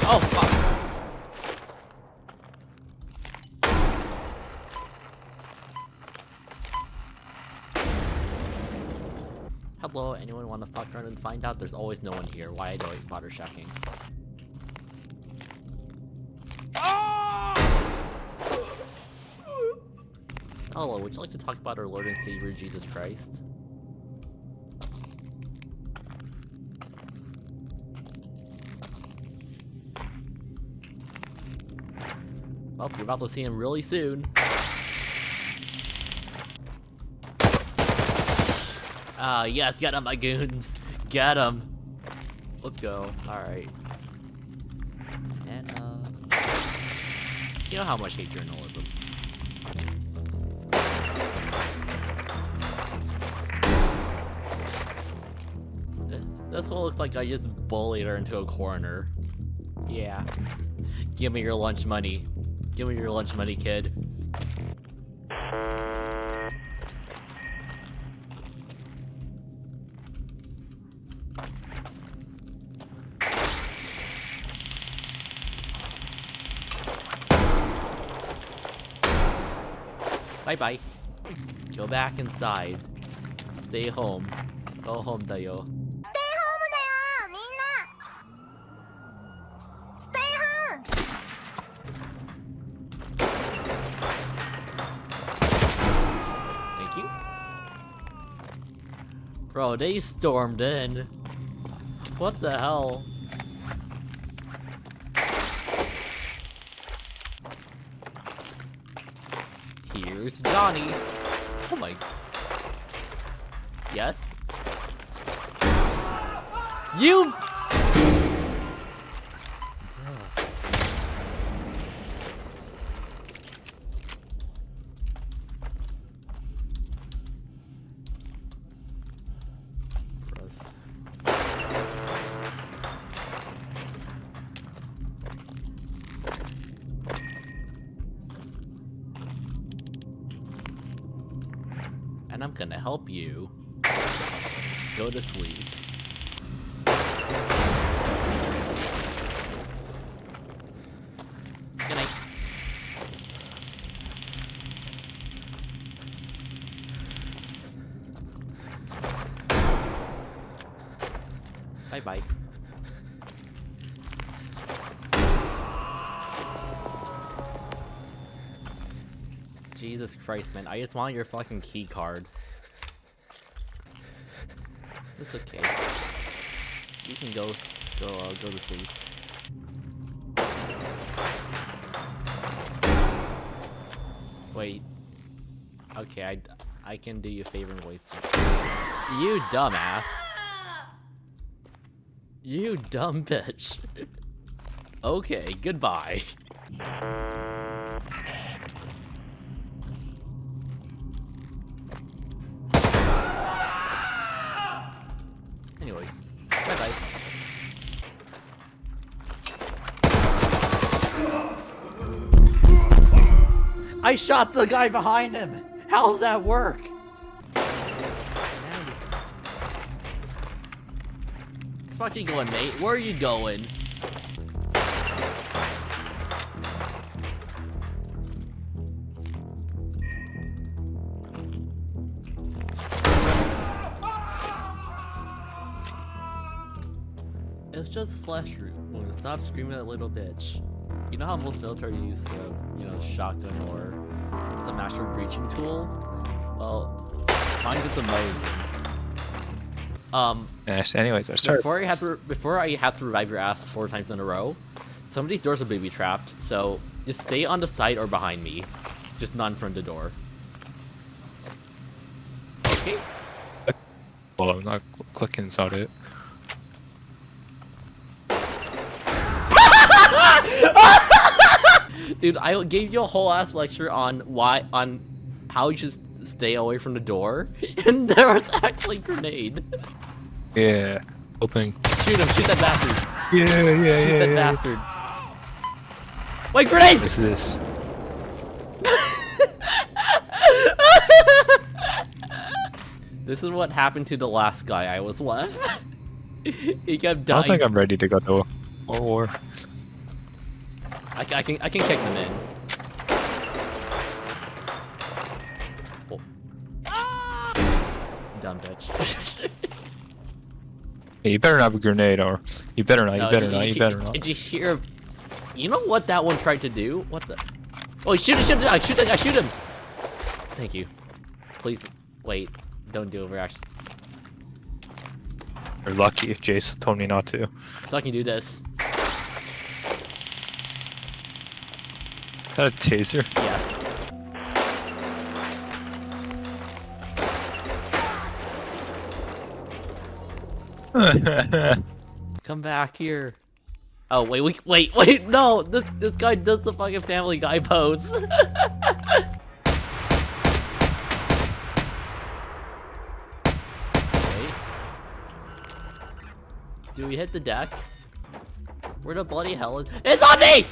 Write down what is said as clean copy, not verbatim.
Oh, fuck. Hello, anyone want to fuck around and find out? There's always no one here. Why do I bother checking? Hello, would you like to talk about our Lord and Savior Jesus Christ? Well, you're about to see him really soon. Yes, get him, my goons. Get him. Let's go. Alright. And, you know how much I hate journalism. This one looks like I just bullied her into a corner. Yeah. Give me your lunch money. Give me your lunch money, kid. Bye-bye. Go back inside. Stay home. Go home, Dayo. Thank you. Bro, they stormed in. What the hell? Here's Johnny. Oh my. Yes? You. And I'm gonna help you go to sleep. Good night. Bye-bye. Jesus Christ, man. I just want your fucking key card. It's okay. You can go to sleep. Wait. Okay, I can do you a favor and voice. You dumbass. You dumb bitch. Okay, goodbye. Anyways, bye-bye. I shot the guy behind him! How's that work? Fucking going, mate. Where are you going? It's just flesh root. Stop screaming at little bitch. You know how most military use, shotgun or some actual breaching tool? Well, mine gets a Mosin. Yes. Anyways, I start. Before I have to revive your ass 4 times in a row, some of these doors are baby trapped. So just stay on the side or behind me, just not in front of the door. Okay. Well, I'm not clicking inside it. Dude, I gave you a whole ass lecture on how you should stay away from the door, and there was actually a grenade. Yeah. Open. Shoot him! Shoot that bastard! Yeah. Shoot that bastard! Wait, grenade! What's this? This is what happened to the last guy I was with. He kept I dying. don't think I'm ready to go to war. I can kick them in. Oh. Dumb bitch. Hey, you better not have a grenade, or you better not. No, You better not. You better not. Did you hear? You know what that one tried to do? What the? Oh, shoot him! Shoot that guy! Shoot him! Thank you. Please wait. Don't do overreaction. You're lucky. Jason told me not to. So I can do this. Is that a taser? Yes. Come back here. Oh wait, wait! No, this guy does the fucking Family Guy pose. Wait. Do we hit the deck? Where the bloody hell is? It's on me!